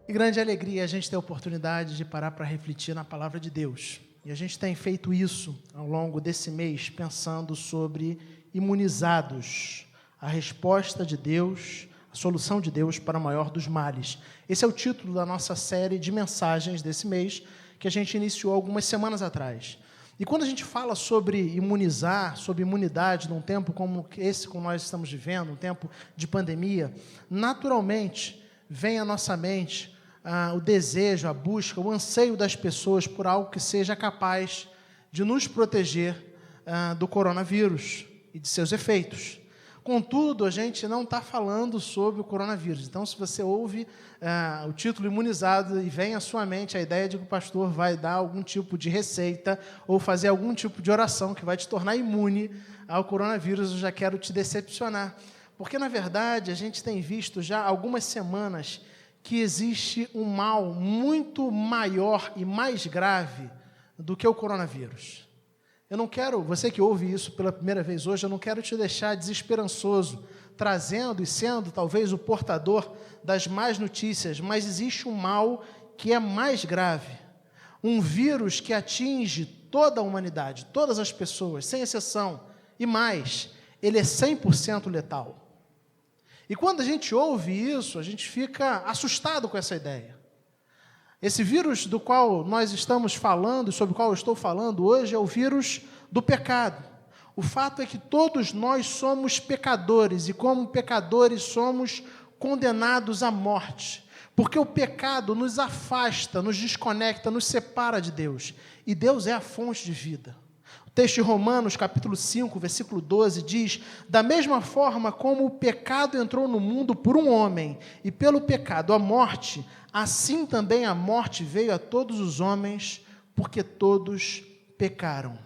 Que grande alegria a gente ter a oportunidade de parar para refletir na palavra de Deus. E a gente tem feito isso ao longo desse mês, pensando sobre imunizados, a resposta de Deus, a solução de Deus para o maior dos males. Esse é o título da nossa série de mensagens desse mês, que a gente iniciou algumas semanas atrás. E quando a gente fala sobre imunizar, sobre imunidade num tempo como esse que nós estamos vivendo, um tempo de pandemia, naturalmente vem à nossa mente o desejo, a busca, o anseio das pessoas por algo que seja capaz de nos proteger do coronavírus e de seus efeitos. Contudo, a gente não está falando sobre o coronavírus. Então, se você ouve o título imunizado e vem à sua mente a ideia de que o pastor vai dar algum tipo de receita ou fazer algum tipo de oração que vai te tornar imune ao coronavírus, eu já quero te decepcionar. Porque, na verdade, a gente tem visto já há algumas semanas que existe um mal muito maior e mais grave do que o coronavírus. Eu não quero, você que ouve isso pela primeira vez hoje, eu não quero te deixar desesperançoso, trazendo e sendo talvez o portador das más notícias, mas existe um mal que é mais grave, um vírus que atinge toda a humanidade, todas as pessoas, sem exceção, e mais, ele é 100% letal. E quando a gente ouve isso, a gente fica assustado com essa ideia. Esse vírus do qual nós estamos falando, sobre o qual eu estou falando hoje, é o vírus do pecado. O fato é que todos nós somos pecadores, e como pecadores somos condenados à morte, porque o pecado nos afasta, nos desconecta, nos separa de Deus, e Deus é a fonte de vida. O texto de Romanos, capítulo 5, versículo 12, diz: da mesma forma como o pecado entrou no mundo por um homem, e pelo pecado a morte, assim também a morte veio a todos os homens, porque todos pecaram.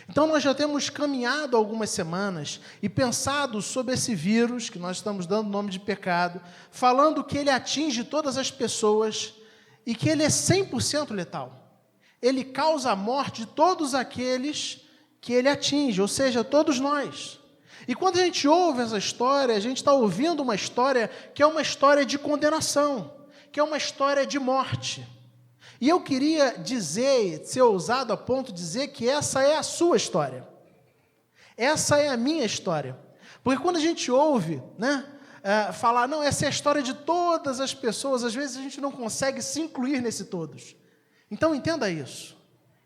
Então nós já temos caminhado algumas semanas e pensado sobre esse vírus, que nós estamos dando o nome de pecado, falando que ele atinge todas as pessoas e que ele é 100% letal. Ele causa a morte de todos aqueles que ele atinge, ou seja, todos nós. E quando a gente ouve essa história, a gente está ouvindo uma história que é uma história de condenação, que é uma história de morte. E eu queria dizer, ser ousado a ponto de dizer que essa é a sua história. Essa é a minha história. Porque quando a gente ouve, falar, não, essa é a história de todas as pessoas, às vezes a gente não consegue se incluir nesse todos. Então entenda isso.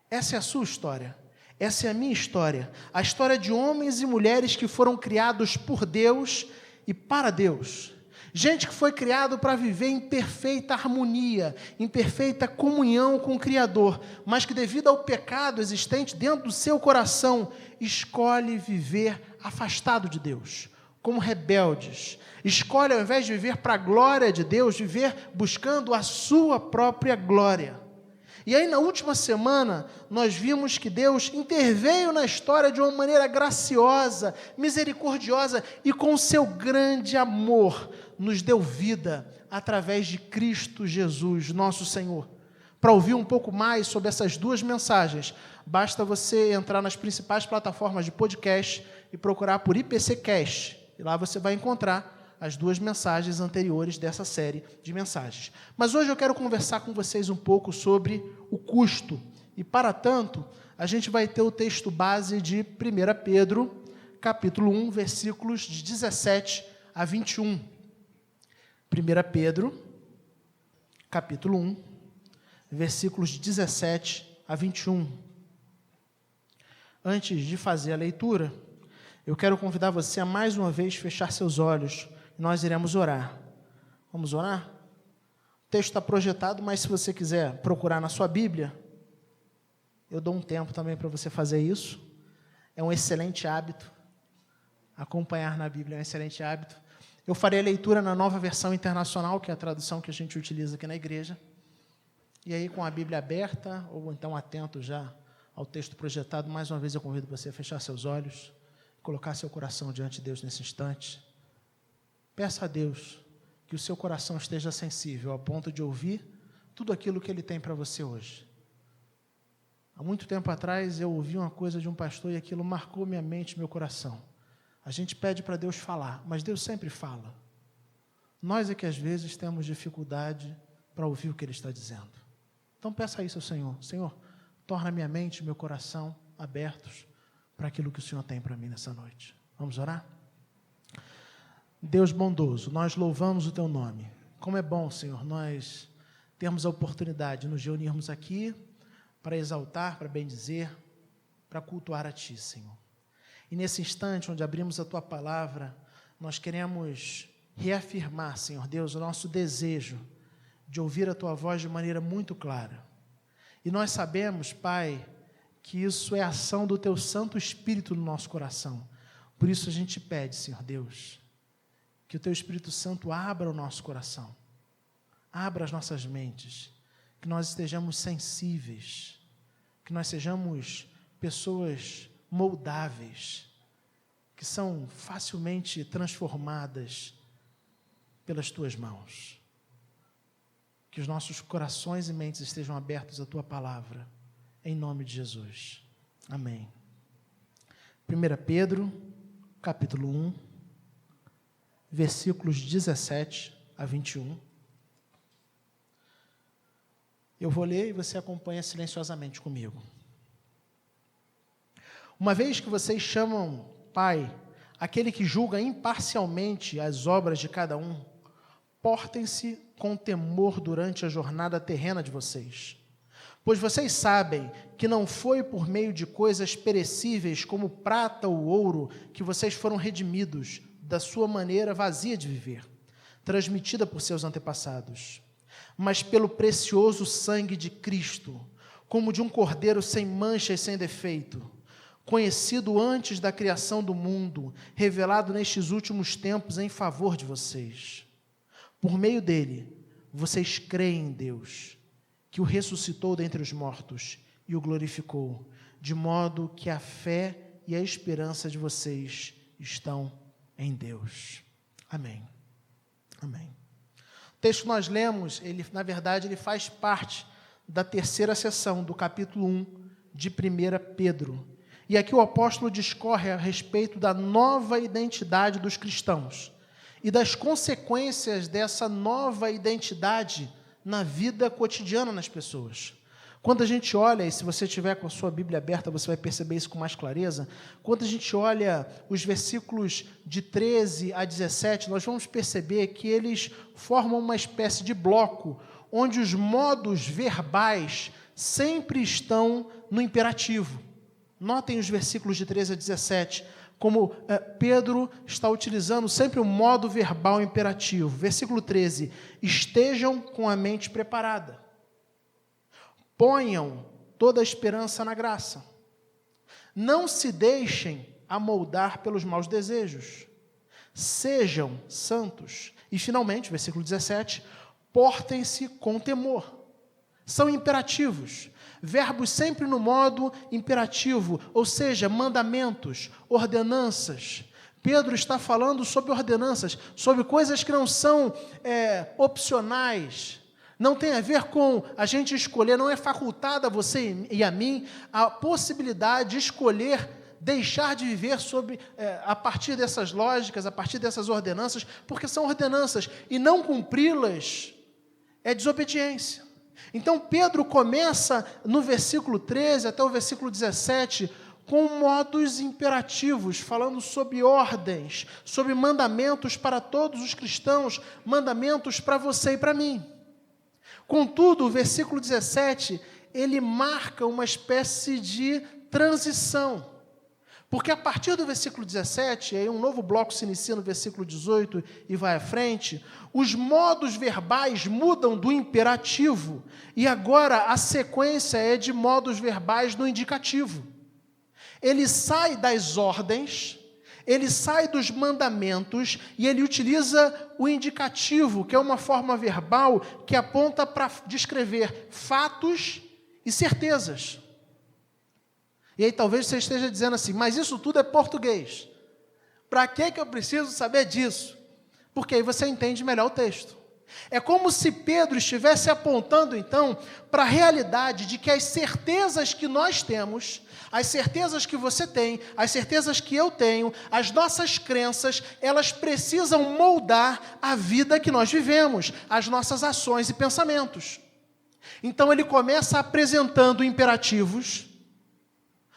Essa é a sua história. Essa é a minha história. A história de homens e mulheres que foram criados por Deus e para Deus. Gente que foi criado para viver em perfeita harmonia, em perfeita comunhão com o Criador, mas que devido ao pecado existente dentro do seu coração, escolhe viver afastado de Deus, como rebeldes. Escolhe, ao invés de viver para a glória de Deus, viver buscando a sua própria glória. E aí, na última semana, nós vimos que Deus interveio na história de uma maneira graciosa, misericordiosa e com seu grande amor, nos deu vida através de Cristo Jesus, nosso Senhor. Para ouvir um pouco mais sobre essas duas mensagens, basta você entrar nas principais plataformas de podcast e procurar por IPCcast. E lá você vai encontrar as duas mensagens anteriores dessa série de mensagens. Mas hoje eu quero conversar com vocês um pouco sobre o custo. E, para tanto, a gente vai ter o texto base de 1 Pedro, capítulo 1, versículos de 17 a 21. 1 Pedro, capítulo 1, versículos de 17 a 21. Antes de fazer a leitura, eu quero convidar você a mais uma vez fechar seus olhos. Nós iremos orar. Vamos orar? O texto está projetado, mas se você quiser procurar na sua Bíblia, eu dou um tempo também para você fazer isso. É um excelente hábito. Acompanhar na Bíblia é um excelente hábito. Eu farei a leitura na Nova Versão Internacional, que é a tradução que a gente utiliza aqui na igreja. E aí, com a Bíblia aberta, ou então atento já ao texto projetado, mais uma vez eu convido você a fechar seus olhos, colocar seu coração diante de Deus nesse instante. Peça a Deus que o seu coração esteja sensível, a ponto de ouvir tudo aquilo que Ele tem para você hoje. Há muito tempo atrás, eu ouvi uma coisa de um pastor e aquilo marcou minha mente, meu coração. A gente pede para Deus falar, mas Deus sempre fala. Nós é que às vezes temos dificuldade para ouvir o que Ele está dizendo. Então peça isso ao Senhor. Senhor, torna minha mente e meu coração abertos para aquilo que o Senhor tem para mim nessa noite. Vamos orar? Deus bondoso, nós louvamos o Teu nome. Como é bom, Senhor, nós termos a oportunidade de nos reunirmos aqui para exaltar, para bendizer, para cultuar a Ti, Senhor. E nesse instante onde abrimos a Tua palavra, nós queremos reafirmar, Senhor Deus, o nosso desejo de ouvir a Tua voz de maneira muito clara. E nós sabemos, Pai, que isso é ação do Teu Santo Espírito no nosso coração. Por isso a gente pede, Senhor Deus, que o Teu Espírito Santo abra o nosso coração, abra as nossas mentes, que nós estejamos sensíveis, que nós sejamos pessoas moldáveis, que são facilmente transformadas pelas Tuas mãos. Que os nossos corações e mentes estejam abertos à Tua palavra, em nome de Jesus. Amém. 1 Pedro, capítulo 1, versículos 17 a 21. Eu vou ler e você acompanha silenciosamente comigo. Uma vez que vocês chamam Pai aquele que julga imparcialmente as obras de cada um, portem-se com temor durante a jornada terrena de vocês. Pois vocês sabem que não foi por meio de coisas perecíveis como prata ou ouro que vocês foram redimidos da sua maneira vazia de viver, transmitida por seus antepassados, mas pelo precioso sangue de Cristo, como de um cordeiro sem mancha e sem defeito, conhecido antes da criação do mundo, revelado nestes últimos tempos em favor de vocês. Por meio dele, vocês creem em Deus, que o ressuscitou dentre os mortos e o glorificou, de modo que a fé e a esperança de vocês estão em Deus. Amém. Amém. O texto que nós lemos, na verdade, ele faz parte da terceira sessão do capítulo 1 de 1 Pedro. E aqui o apóstolo discorre a respeito da nova identidade dos cristãos e das consequências dessa nova identidade na vida cotidiana das pessoas. Quando a gente olha, e se você tiver com a sua Bíblia aberta, você vai perceber isso com mais clareza, quando a gente olha os versículos de 13 a 17, nós vamos perceber que eles formam uma espécie de bloco, onde os modos verbais sempre estão no imperativo. Notem os versículos de 13 a 17, como Pedro está utilizando sempre o modo verbal imperativo. Versículo 13, estejam com a mente preparada. Ponham toda a esperança na graça. Não se deixem amoldar pelos maus desejos. Sejam santos. E, finalmente, versículo 17, portem-se com temor. São imperativos. Verbos sempre no modo imperativo, ou seja, mandamentos, ordenanças. Pedro está falando sobre ordenanças, sobre coisas que não são opcionais, não tem a ver com a gente escolher, não é facultada a você e a mim a possibilidade de escolher deixar de viver a partir dessas lógicas, a partir dessas ordenanças, porque são ordenanças, e não cumpri-las é desobediência. Então, Pedro começa no versículo 13 até o versículo 17 com modos imperativos, falando sobre ordens, sobre mandamentos para todos os cristãos, mandamentos para você e para mim. Contudo, o versículo 17, ele marca uma espécie de transição. Porque a partir do versículo 17, aí um novo bloco se inicia no versículo 18 e vai à frente, os modos verbais mudam do imperativo e agora a sequência é de modos verbais no indicativo. Ele sai das ordens, ele sai dos mandamentos e ele utiliza o indicativo, que é uma forma verbal que aponta para descrever fatos e certezas. E aí talvez você esteja dizendo assim, mas isso tudo é português. Para que eu preciso saber disso? Porque aí você entende melhor o texto. É como se Pedro estivesse apontando, então, para a realidade de que as certezas que nós temos, as certezas que você tem, as certezas que eu tenho, as nossas crenças, elas precisam moldar a vida que nós vivemos, as nossas ações e pensamentos. Então, ele começa apresentando imperativos,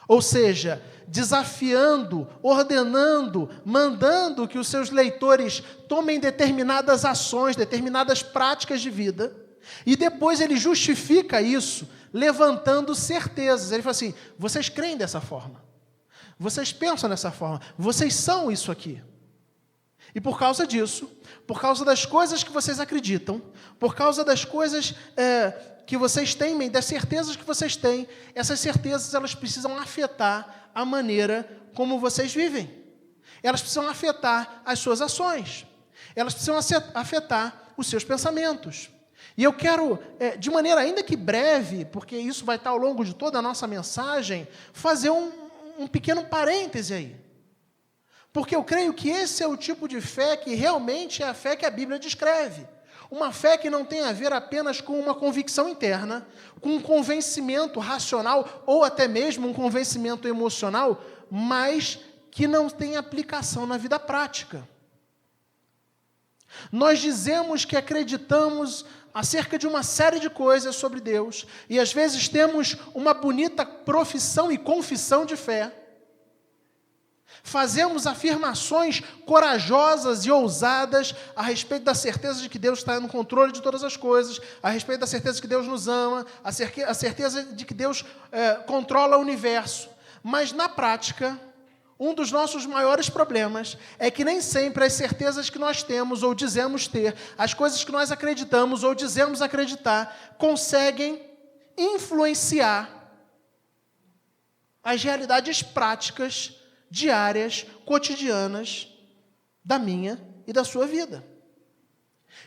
ou seja, desafiando, ordenando, mandando que os seus leitores tomem determinadas ações, determinadas práticas de vida, e depois ele justifica isso, levantando certezas. Ele fala assim, vocês creem dessa forma, vocês pensam dessa forma, vocês são isso aqui. E por causa disso, por causa das coisas que vocês acreditam, por causa das coisas que vocês temem, das certezas que vocês têm, essas certezas elas precisam afetar a maneira como vocês vivem. Elas precisam afetar as suas ações. Elas precisam afetar os seus pensamentos. E eu quero, de maneira ainda que breve, porque isso vai estar ao longo de toda a nossa mensagem, fazer um pequeno parêntese aí. Porque eu creio que esse é o tipo de fé que realmente é a fé que a Bíblia descreve. Uma fé que não tem a ver apenas com uma convicção interna, com um convencimento racional, ou até mesmo um convencimento emocional, mas que não tem aplicação na vida prática. Nós dizemos que acreditamos acerca de uma série de coisas sobre Deus, e às vezes temos uma bonita profissão e confissão de fé. Fazemos afirmações corajosas e ousadas a respeito da certeza de que Deus está no controle de todas as coisas, a respeito da certeza de que Deus nos ama, a certeza de que Deus controla o universo. Mas, na prática, um dos nossos maiores problemas é que nem sempre as certezas que nós temos ou dizemos ter, as coisas que nós acreditamos ou dizemos acreditar, conseguem influenciar as realidades práticas diárias, cotidianas, da minha e da sua vida.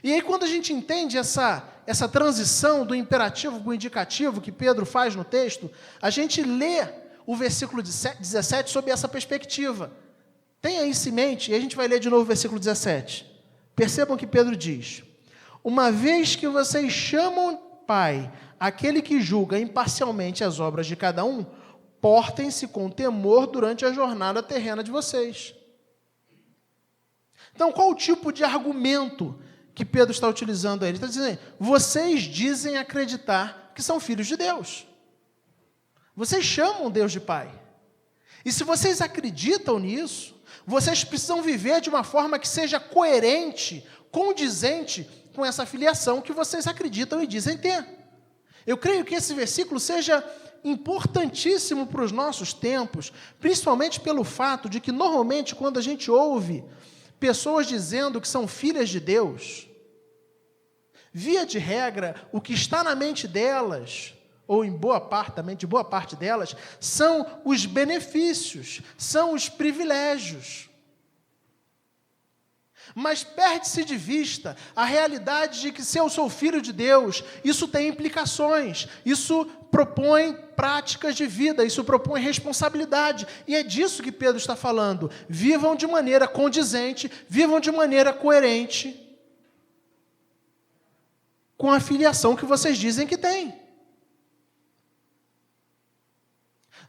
E aí, quando a gente entende essa transição do imperativo para o indicativo que Pedro faz no texto, a gente lê o versículo 17 sob essa perspectiva. Tenha isso em mente, e a gente vai ler de novo o versículo 17. Percebam que Pedro diz, uma vez que vocês chamam Pai, aquele que julga imparcialmente as obras de cada um, portem-se com temor durante a jornada terrena de vocês. Então, qual o tipo de argumento que Pedro está utilizando aí? Ele está dizendo, vocês dizem acreditar que são filhos de Deus. Vocês chamam Deus de Pai. E se vocês acreditam nisso, vocês precisam viver de uma forma que seja coerente, condizente com essa filiação que vocês acreditam e dizem ter. Eu creio que esse versículo seja importantíssimo para os nossos tempos, principalmente pelo fato de que, normalmente, quando a gente ouve pessoas dizendo que são filhas de Deus, via de regra, o que está na mente delas, ou em boa parte, também de boa parte delas, são os benefícios, são os privilégios. Mas perde-se de vista a realidade de que, se eu sou filho de Deus, isso tem implicações, isso propõe práticas de vida, isso propõe responsabilidade. E é disso que Pedro está falando. Vivam de maneira condizente, vivam de maneira coerente com a filiação que vocês dizem que têm.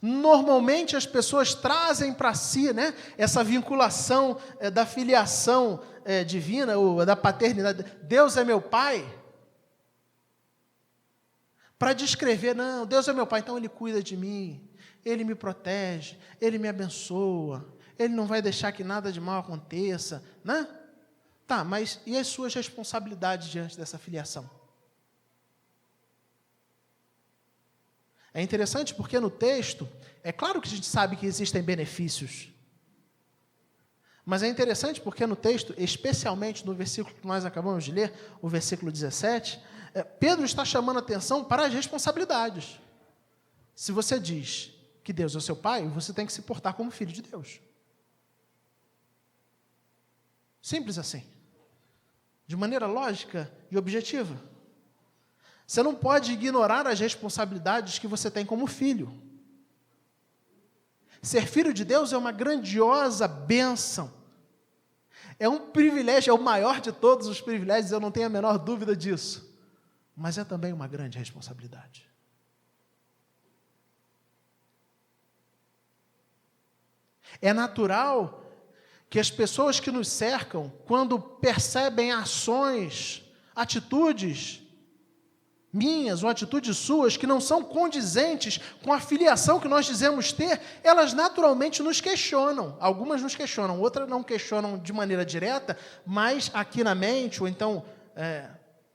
Normalmente as pessoas trazem para si, né, essa vinculação da filiação divina, ou da paternidade. Deus é meu pai. Para descrever, não, Deus é meu pai, então Ele cuida de mim, Ele me protege, Ele me abençoa, Ele não vai deixar que nada de mal aconteça, né? Tá, mas e as suas responsabilidades diante dessa filiação? É interessante porque no texto, é claro que a gente sabe que existem benefícios, mas é interessante porque no texto, especialmente no versículo que nós acabamos de ler, o versículo 17, Pedro está chamando a atenção para as responsabilidades. Se você diz que Deus é o seu pai, você tem que se portar como filho de Deus. Simples assim. De maneira lógica e objetiva. Você não pode ignorar as responsabilidades que você tem como filho. Ser filho de Deus é uma grandiosa bênção. É um privilégio, é o maior de todos os privilégios, eu não tenho a menor dúvida disso. Mas é também uma grande responsabilidade. É natural que as pessoas que nos cercam, quando percebem ações, atitudes minhas ou atitudes suas que não são condizentes com a filiação que nós dizemos ter, elas naturalmente nos questionam. Algumas nos questionam, outras não questionam de maneira direta, mas aqui na mente, ou então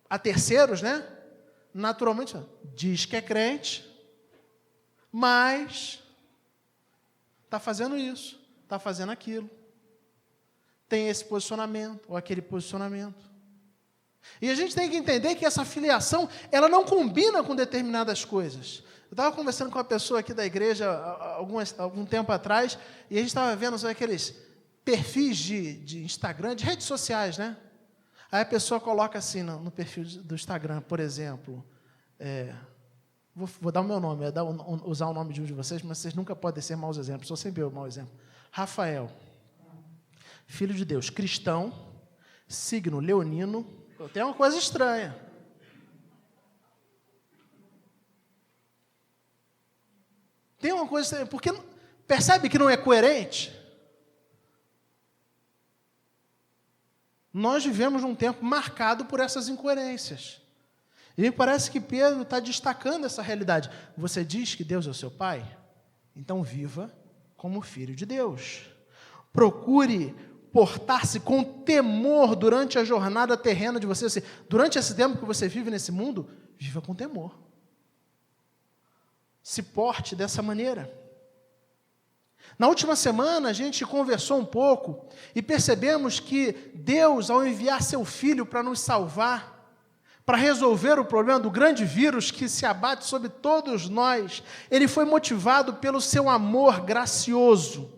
a terceiros, né? Naturalmente, diz que é crente, mas está fazendo isso, está fazendo aquilo. Tem esse posicionamento ou aquele posicionamento. E a gente tem que entender que essa filiação, ela não combina com determinadas coisas. Eu estava conversando com uma pessoa aqui da igreja algum tempo atrás, e a gente estava vendo aqueles perfis de Instagram, de redes sociais, né? Aí a pessoa coloca assim no perfil do Instagram, por exemplo, vou dar o meu nome, usar o nome de um de vocês, mas vocês nunca podem ser maus exemplos, sou sempre eu mau exemplo. Rafael, filho de Deus, cristão, signo leonino. Tem uma coisa estranha. Tem uma coisa estranha, porque percebe que não é coerente? Nós vivemos num tempo marcado por essas incoerências. E me parece que Pedro está destacando essa realidade. Você diz que Deus é o seu Pai? Então viva como filho de Deus. Procure portar-se com temor durante a jornada terrena de você. Durante esse tempo que você vive nesse mundo, viva com temor. Se porte dessa maneira. Na última semana, a gente conversou um pouco e percebemos que Deus, ao enviar seu Filho para nos salvar, para resolver o problema do grande vírus que se abate sobre todos nós, Ele foi motivado pelo seu amor gracioso.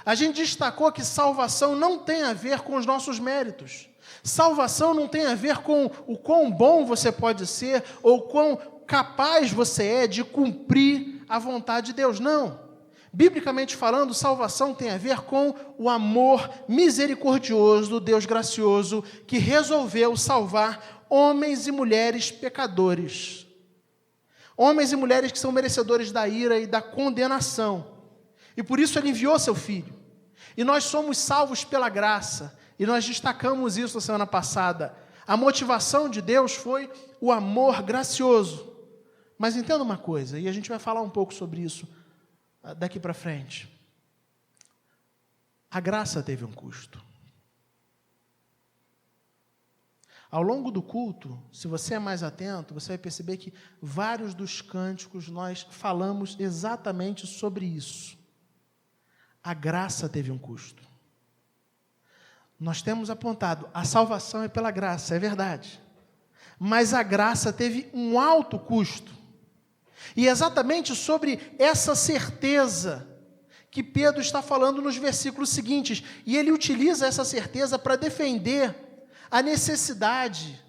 A gente destacou que salvação não tem a ver com os nossos méritos. Salvação não tem a ver com o quão bom você pode ser ou quão capaz você é de cumprir a vontade de Deus. Não. Biblicamente falando, salvação tem a ver com o amor misericordioso do Deus gracioso que resolveu salvar homens e mulheres pecadores. Homens e mulheres que são merecedores da ira e da condenação. E por isso Ele enviou seu Filho. E nós somos salvos pela graça. E nós destacamos isso na semana passada. A motivação de Deus foi o amor gracioso. Mas entenda uma coisa, e a gente vai falar um pouco sobre isso daqui para frente. A graça teve um custo. Ao longo do culto, se você é mais atento, você vai perceber que vários dos cânticos nós falamos exatamente sobre isso. A graça teve um custo. Nós temos apontado, a salvação é pela graça, é verdade. Mas a graça teve um alto custo. E é exatamente sobre essa certeza que Pedro está falando nos versículos seguintes. E ele utiliza essa certeza para defender a necessidade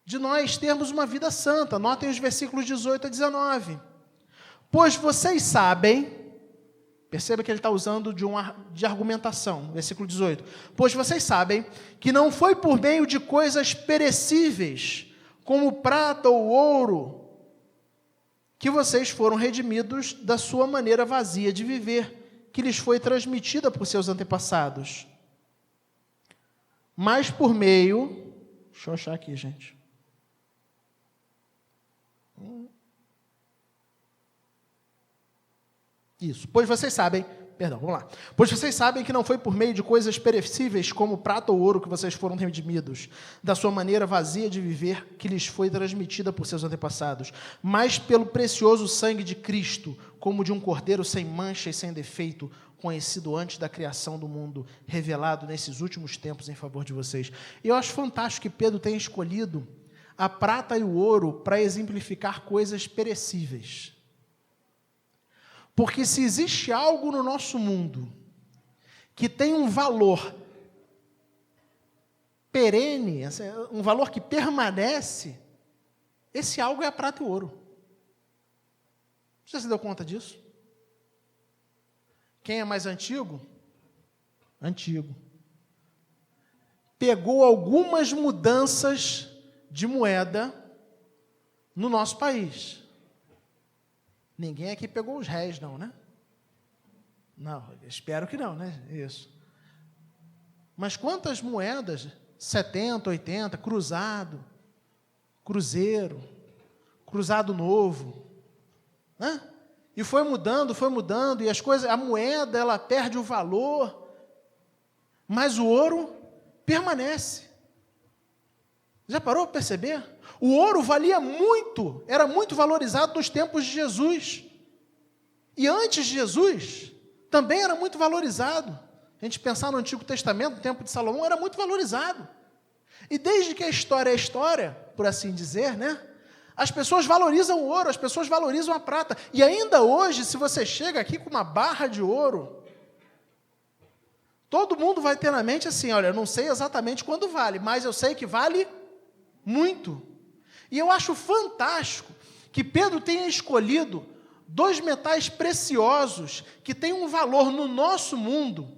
de nós termos uma vida santa. Notem os versículos 18 a 19. Pois vocês sabem... Perceba que ele está usando de argumentação, versículo 18. Pois vocês sabem que não foi por meio de coisas perecíveis, como prata ou ouro, que vocês foram redimidos da sua maneira vazia de viver, que lhes foi transmitida por seus antepassados. Mas por meio... Deixa eu achar aqui, gente. Isso, pois vocês sabem que não foi por meio de coisas perecíveis como prata ou ouro que vocês foram redimidos, da sua maneira vazia de viver que lhes foi transmitida por seus antepassados, mas pelo precioso sangue de Cristo, como de um cordeiro sem mancha e sem defeito, conhecido antes da criação do mundo, revelado nesses últimos tempos em favor de vocês. E eu acho fantástico que Pedro tenha escolhido a prata e o ouro para exemplificar coisas perecíveis. Porque se existe algo no nosso mundo que tem um valor perene, um valor que permanece, esse algo é a prata e o ouro. Você se deu conta disso? Quem é mais antigo? Antigo. pegou algumas mudanças de moeda no nosso país. Ninguém aqui pegou os réis, não, né? Não, espero que não, né? Isso. Mas quantas moedas? 70, 80, cruzado, cruzeiro, cruzado novo, né? E foi mudando, e as coisas, a moeda, ela perde o valor, mas o ouro permanece. Já parou para perceber? O ouro valia muito, era muito valorizado nos tempos de Jesus. E antes de Jesus, também era muito valorizado. A gente pensar no Antigo Testamento, no tempo de Salomão, era muito valorizado. E desde que a história é história, por assim dizer, né? As pessoas valorizam o ouro, as pessoas valorizam a prata. E ainda hoje, se você chega aqui com uma barra de ouro, todo mundo vai ter na mente assim, olha, eu não sei exatamente quando vale, mas eu sei que vale muito. E eu acho fantástico que Pedro tenha escolhido 2 metais preciosos que têm um valor no nosso mundo,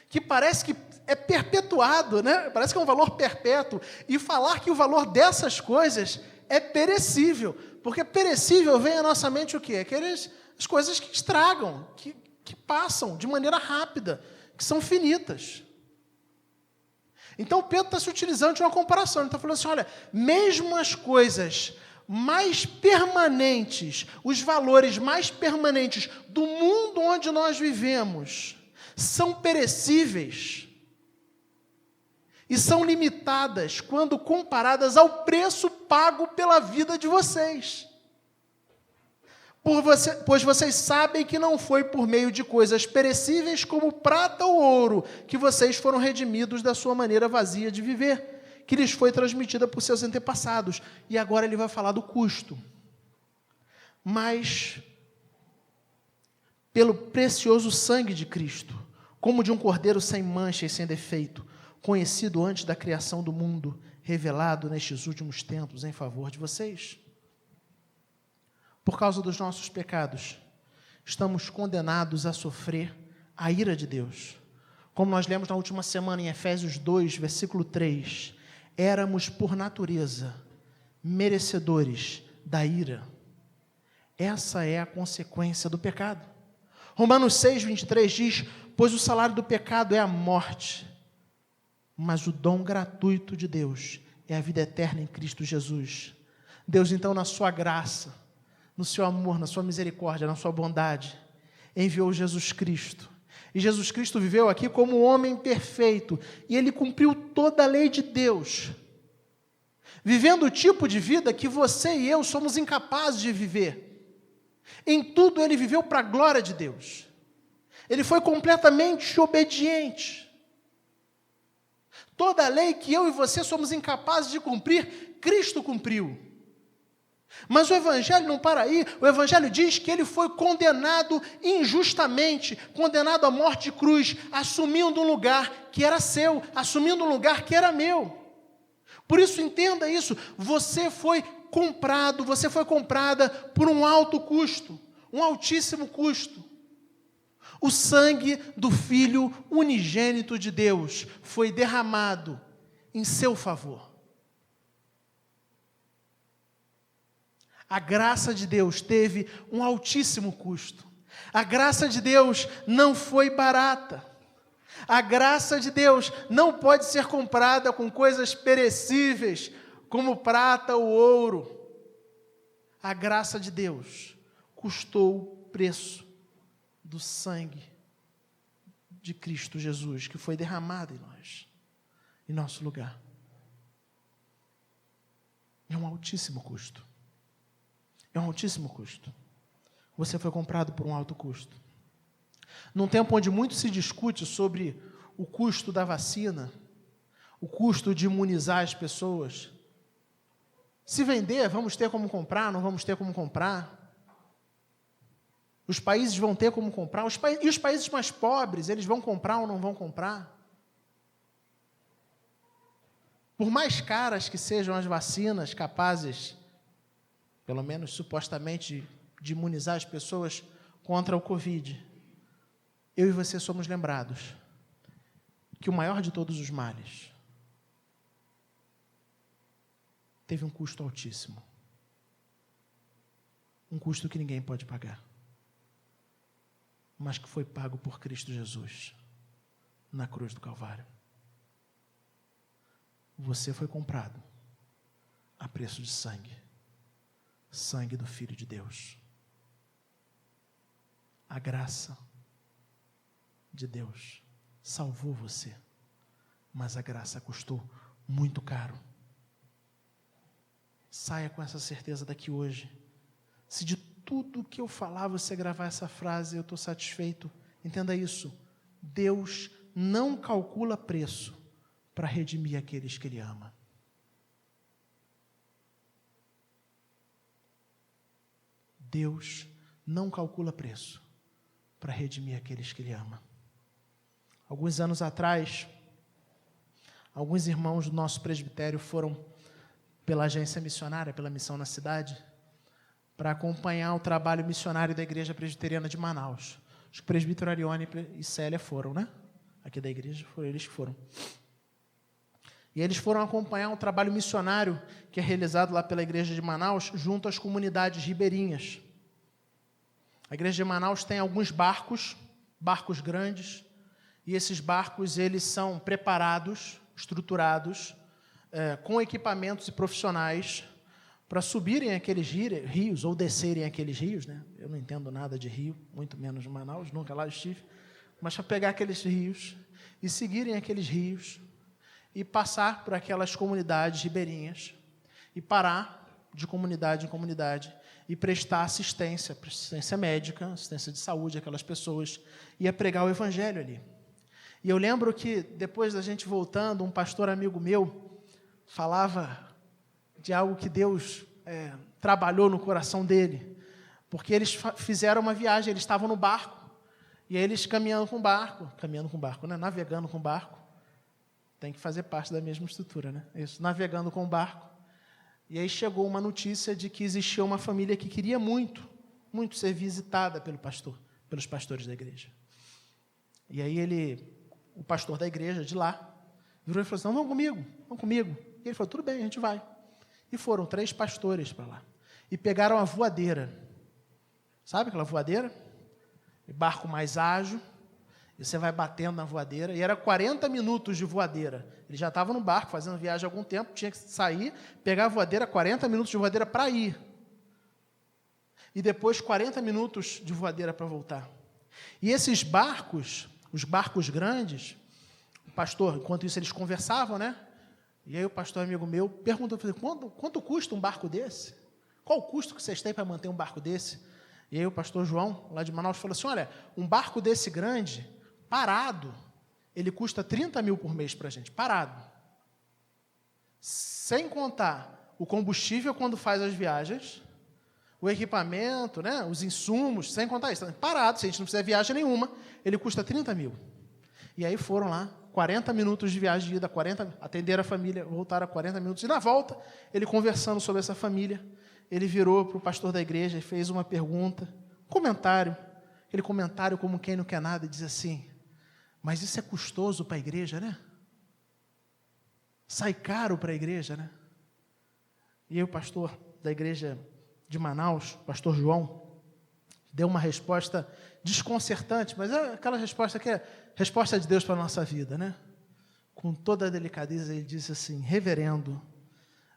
que parece que é perpetuado, né? Parece que é um valor perpétuo. E falar que o valor dessas coisas é perecível, porque perecível vem à nossa mente o quê? As coisas que estragam, que passam de maneira rápida, que são finitas. Então, Pedro está se utilizando de uma comparação. Ele está falando assim, olha, mesmo as coisas mais permanentes, os valores mais permanentes do mundo onde nós vivemos, são perecíveis e são limitadas quando comparadas ao preço pago pela vida de vocês. Pois vocês sabem que não foi por meio de coisas perecíveis como prata ou ouro que vocês foram redimidos da sua maneira vazia de viver, que lhes foi transmitida por seus antepassados. E agora ele vai falar do custo. Mas pelo precioso sangue de Cristo, como de um cordeiro sem mancha e sem defeito, conhecido antes da criação do mundo, revelado nestes últimos tempos em favor de vocês. Por causa dos nossos pecados, estamos condenados a sofrer a ira de Deus. Como nós lemos na última semana em Efésios 2, versículo 3, éramos por natureza merecedores da ira. Essa é a consequência do pecado. Romanos 6, 23 diz, pois o salário do pecado é a morte, mas o dom gratuito de Deus é a vida eterna em Cristo Jesus. Deus, então, na sua graça, no seu amor, na sua misericórdia, na sua bondade, enviou Jesus Cristo. E Jesus Cristo viveu aqui como um homem perfeito, e ele cumpriu toda a lei de Deus, vivendo o tipo de vida que você e eu somos incapazes de viver. Em tudo ele viveu para a glória de Deus. Ele foi completamente obediente. Toda a lei que eu e você somos incapazes de cumprir, Cristo cumpriu. Mas o Evangelho não para aí. O Evangelho diz que ele foi condenado injustamente, condenado à morte de cruz, assumindo um lugar que era seu, assumindo um lugar que era meu. Por isso, entenda isso, você foi comprado, você foi comprada por um alto custo, um altíssimo custo. O sangue do Filho unigênito de Deus foi derramado em seu favor. A graça de Deus teve um altíssimo custo. A graça de Deus não foi barata. A graça de Deus não pode ser comprada com coisas perecíveis, como prata ou ouro. A graça de Deus custou o preço do sangue de Cristo Jesus, que foi derramado em nós, em nosso lugar. É um altíssimo custo. É um altíssimo custo. Você foi comprado por um alto custo. Num tempo onde muito se discute sobre o custo da vacina, o custo de imunizar as pessoas, se vender, vamos ter como comprar, não vamos ter como comprar. Os países vão ter como comprar, e os países mais pobres, eles vão comprar ou não vão comprar? Por mais caras que sejam as vacinas capazes, pelo menos supostamente, de imunizar as pessoas contra o Covid, eu e você somos lembrados que o maior de todos os males teve um custo altíssimo. Um custo que ninguém pode pagar, mas que foi pago por Cristo Jesus na cruz do Calvário. Você foi comprado a preço de sangue, sangue do Filho de Deus. A graça de Deus salvou você, mas a graça custou muito caro. Saia com essa certeza daqui hoje. Se de tudo que eu falar você gravar essa frase, eu estou satisfeito, entenda isso. Deus não calcula preço para redimir aqueles que Ele ama. Deus não calcula preço para redimir aqueles que Ele ama. Alguns anos atrás, alguns irmãos do nosso presbitério foram pela agência missionária, pela missão na cidade, para acompanhar o trabalho missionário da Igreja Presbiteriana de Manaus. Acho que o presbítero Arione e Célia foram, né? Aqui da igreja, foram eles que foram. E eles foram acompanhar um trabalho missionário que é realizado lá pela Igreja de Manaus, junto às comunidades ribeirinhas. A Igreja de Manaus tem alguns barcos grandes, e esses barcos eles são preparados, estruturados, com equipamentos e profissionais para subirem aqueles rios ou descerem aqueles rios, né? Eu não entendo nada de rio, muito menos de Manaus, nunca lá estive, mas para pegar aqueles rios e seguirem aqueles rios e passar por aquelas comunidades ribeirinhas e parar de comunidade em comunidade e prestar assistência médica, assistência de saúde àquelas pessoas e a pregar o evangelho ali. E eu lembro que depois da gente voltando, um pastor amigo meu falava de algo que Deus trabalhou no coração dele, porque eles fizeram uma viagem, eles estavam no barco, e eles caminhando com o barco, né? Navegando com o barco, tem que fazer parte da mesma estrutura, né? Isso, navegando com o barco, e aí chegou uma notícia de que existia uma família que queria muito, muito ser visitada pelos pastores da igreja. E aí o pastor da igreja de lá, virou e falou assim, não, vamos comigo. E ele falou, tudo bem, a gente vai. E foram 3 pastores para lá. E pegaram a voadeira. Sabe aquela voadeira? Barco mais ágil. E você vai batendo na voadeira. E era 40 minutos de voadeira. Ele já estava no barco, fazendo viagem há algum tempo, tinha que sair, pegar a voadeira, 40 minutos de voadeira para ir. E depois 40 minutos de voadeira para voltar. E esses barcos, os barcos grandes, o pastor, enquanto isso eles conversavam, né? E aí o pastor amigo meu perguntou, quanto custa um barco desse? Qual o custo que vocês têm para manter um barco desse? E aí o pastor João, lá de Manaus, falou assim, olha, um barco desse grande, parado, ele custa 30 mil por mês para a gente, parado. Sem contar o combustível quando faz as viagens, o equipamento, né, os insumos, sem contar isso. Parado, se a gente não fizer viagem nenhuma, ele custa 30 mil. E aí foram lá, 40 minutos de viagem de ida, atenderam a família, voltaram a 40 minutos. E na volta, ele conversando sobre essa família, ele virou para o pastor da igreja e fez uma pergunta, aquele comentário como quem não quer nada, e diz assim, mas isso é custoso para a igreja, né? Sai caro para a igreja, né? E aí o pastor da igreja de Manaus, o pastor João, deu uma resposta desconcertante, mas é aquela resposta que é resposta de Deus para a nossa vida, né? Com toda a delicadeza, ele disse assim, reverendo,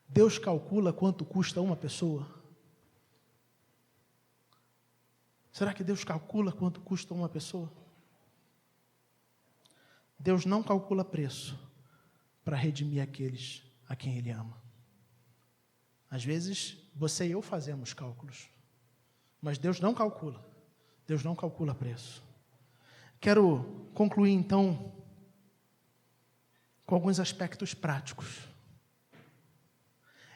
Deus calcula quanto custa uma pessoa? Será que Deus calcula quanto custa uma pessoa? Deus não calcula preço para redimir aqueles a quem Ele ama. Às vezes, você e eu fazemos cálculos, mas Deus não calcula. Deus não calcula preço. Quero concluir, então, com alguns aspectos práticos.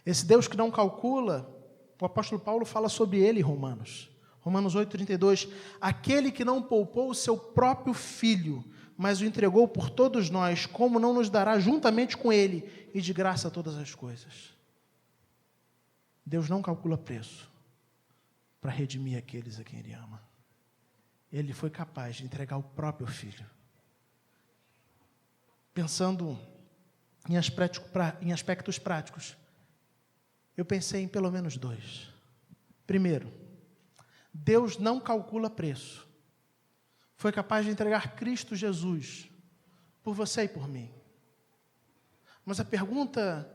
Esse Deus que não calcula, o apóstolo Paulo fala sobre ele em Romanos 8,32, aquele que não poupou o seu próprio filho, mas o entregou por todos nós, como não nos dará juntamente com ele e de graça todas as coisas? Deus não calcula preço para redimir aqueles a quem Ele ama. Ele foi capaz de entregar o próprio filho. Pensando em aspectos práticos, eu pensei em pelo menos 2. Primeiro, Deus não calcula preço. Foi capaz de entregar Cristo Jesus por você e por mim. Mas a pergunta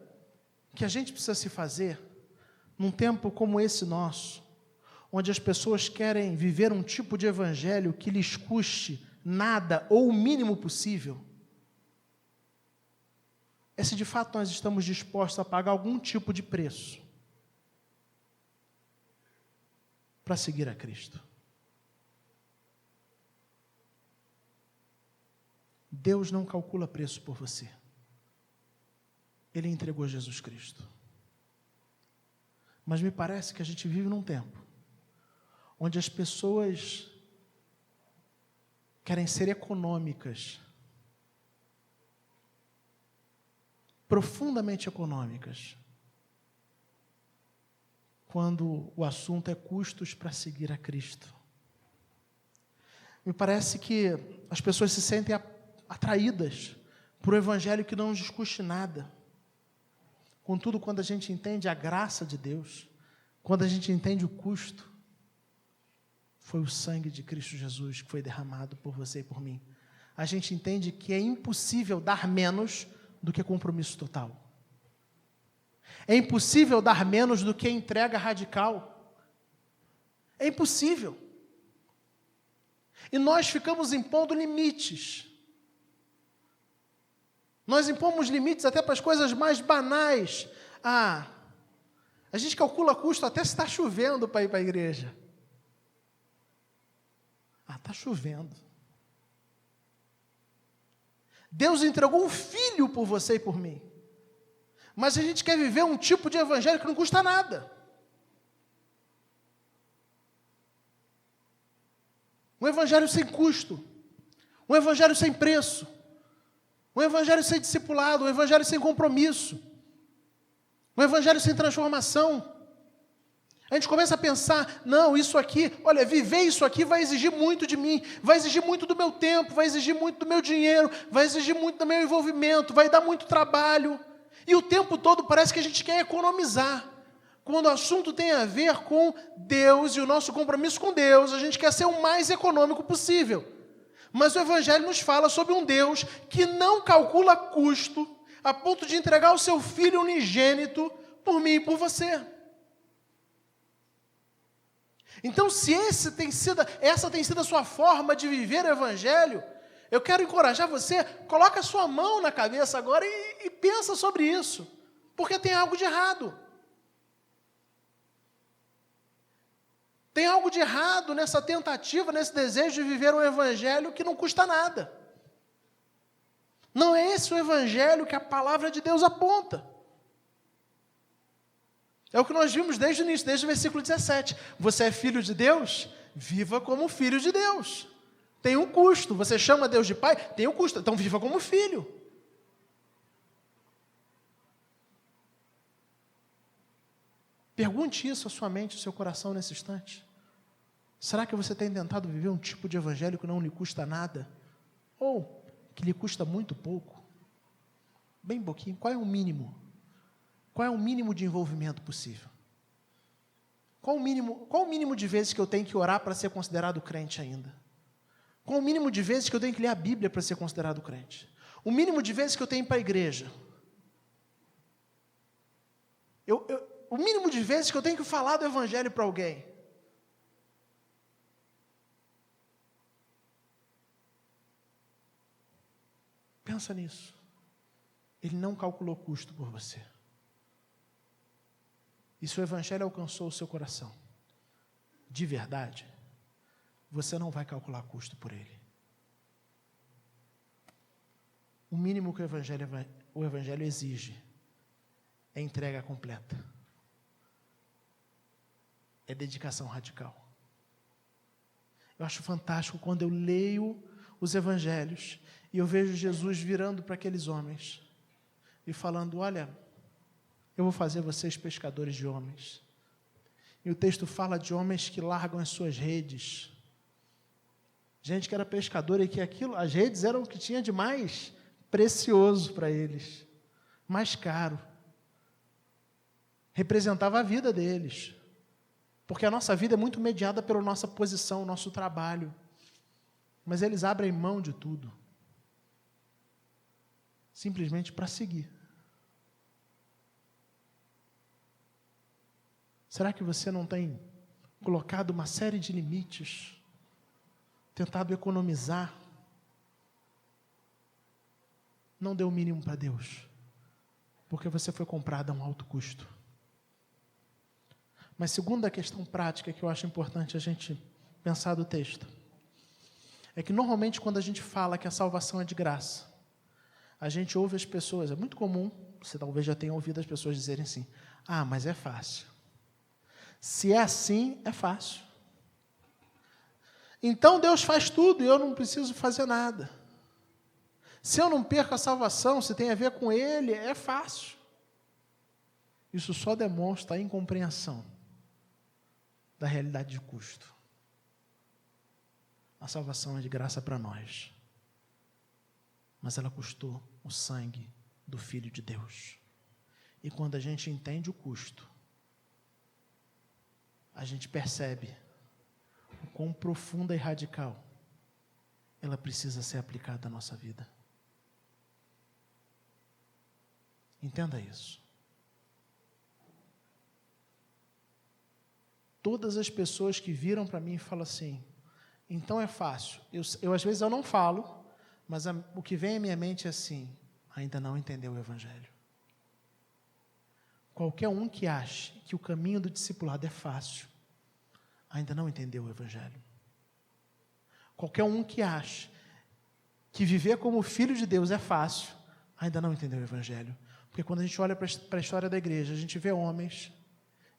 que a gente precisa se fazer, num tempo como esse nosso, onde as pessoas querem viver um tipo de evangelho que lhes custe nada ou o mínimo possível, é se de fato nós estamos dispostos a pagar algum tipo de preço para seguir a Cristo. Deus não calcula preço por você. Ele entregou Jesus Cristo. Mas me parece que a gente vive num tempo onde as pessoas querem ser econômicas, profundamente econômicas, quando o assunto é custos para seguir a Cristo. Me parece que as pessoas se sentem atraídas por um evangelho que não nos custe nada. Contudo, quando a gente entende a graça de Deus, quando a gente entende o custo, foi o sangue de Cristo Jesus que foi derramado por você e por mim. A gente entende que é impossível dar menos do que compromisso total. É impossível dar menos do que entrega radical. É impossível. E nós ficamos impondo limites. Nós impomos limites até para as coisas mais banais. A gente calcula custo até se está chovendo para ir para a igreja. Está chovendo. Deus entregou um filho por você e por mim. Mas a gente quer viver um tipo de evangelho que não custa nada. Um evangelho sem custo. Um evangelho sem preço. Um evangelho sem discipulado. Um evangelho sem compromisso. Um evangelho sem transformação. A gente começa a pensar, não, isso aqui, olha, viver isso aqui vai exigir muito de mim, vai exigir muito do meu tempo, vai exigir muito do meu dinheiro, vai exigir muito do meu envolvimento, vai dar muito trabalho. E o tempo todo parece que a gente quer economizar. Quando o assunto tem a ver com Deus e o nosso compromisso com Deus, a gente quer ser o mais econômico possível. Mas o Evangelho nos fala sobre um Deus que não calcula custo a ponto de entregar o seu Filho unigênito por mim e por você. Então, se essa tem sido a sua forma de viver o Evangelho, eu quero encorajar você, coloca a sua mão na cabeça agora e pensa sobre isso, porque tem algo de errado. Tem algo de errado nessa tentativa, nesse desejo de viver um Evangelho que não custa nada. Não é esse o Evangelho que a palavra de Deus aponta. É o que nós vimos desde o início, desde o versículo 17. Você é filho de Deus? Viva como filho de Deus. Tem um custo. Você chama Deus de Pai? Tem um custo. Então viva como filho. Pergunte isso à sua mente, ao seu coração nesse instante. Será que você tem tentado viver um tipo de evangelho que não lhe custa nada? Ou que lhe custa muito pouco? Bem pouquinho. Qual é o mínimo? Qual é o mínimo de envolvimento possível? Qual o mínimo de vezes que eu tenho que orar para ser considerado crente ainda? Qual o mínimo de vezes que eu tenho que ler a Bíblia para ser considerado crente? O mínimo de vezes que eu tenho que ir para a igreja? O mínimo de vezes que eu tenho que falar do Evangelho para alguém? Pensa nisso. Ele não calculou custo por você. E se o Evangelho alcançou o seu coração, de verdade, você não vai calcular custo por ele. O mínimo que o Evangelho exige é entrega completa. É dedicação radical. Eu acho fantástico quando eu leio os Evangelhos e eu vejo Jesus virando para aqueles homens e falando, olha, eu vou fazer vocês pescadores de homens. E o texto fala de homens que largam as suas redes. Gente que era pescadora e que as redes eram o que tinha de mais precioso para eles, mais caro. representava a vida deles. Porque a nossa vida é muito mediada pela nossa posição, nosso trabalho. Mas eles abrem mão de tudo. Simplesmente para seguir. Será que você não tem colocado uma série de limites? Tentado economizar? Não deu o mínimo para Deus. Porque você foi comprado a um alto custo. Mas segunda questão prática que eu acho importante a gente pensar do texto, é que normalmente quando a gente fala que a salvação é de graça, a gente ouve as pessoas, é muito comum, você talvez já tenha ouvido as pessoas dizerem assim, mas é fácil. Se é assim, é fácil. Então Deus faz tudo e eu não preciso fazer nada. Se eu não perco a salvação, se tem a ver com Ele, é fácil. Isso só demonstra a incompreensão da realidade de custo. A salvação é de graça para nós, mas ela custou o sangue do Filho de Deus. E quando a gente entende o custo, a gente percebe o quão profunda e radical ela precisa ser aplicada à nossa vida. Entenda isso. Todas as pessoas que viram para mim e falam assim, então é fácil. Eu às vezes eu não falo, mas o que vem à minha mente é assim, ainda não entendeu o Evangelho. Qualquer um que ache que o caminho do discipulado é fácil, ainda não entendeu o Evangelho. Qualquer um que ache que viver como filho de Deus é fácil, ainda não entendeu o Evangelho. Porque quando a gente olha para a história da igreja, a gente vê homens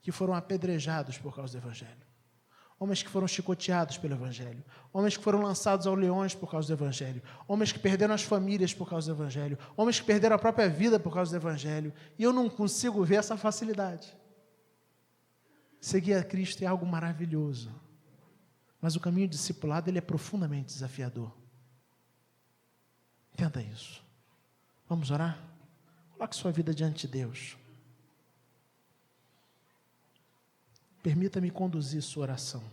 que foram apedrejados por causa do Evangelho. Homens que foram chicoteados pelo Evangelho. Homens que foram lançados aos leões por causa do Evangelho. Homens que perderam as famílias por causa do Evangelho. Homens que perderam a própria vida por causa do Evangelho. E eu não consigo ver essa facilidade. Seguir a Cristo é algo maravilhoso. Mas o caminho discipulado, ele é profundamente desafiador. Entenda isso. Vamos orar? Coloque sua vida diante de Deus. Permita-me conduzir sua oração.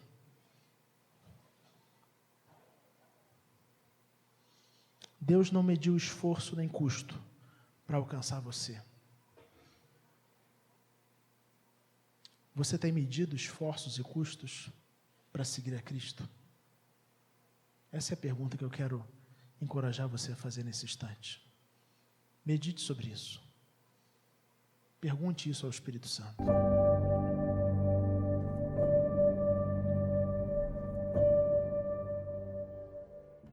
Deus não mediu esforço nem custo para alcançar você. Você tem medido esforços e custos para seguir a Cristo? Essa é a pergunta que eu quero encorajar você a fazer nesse instante. Medite sobre isso. Pergunte isso ao Espírito Santo.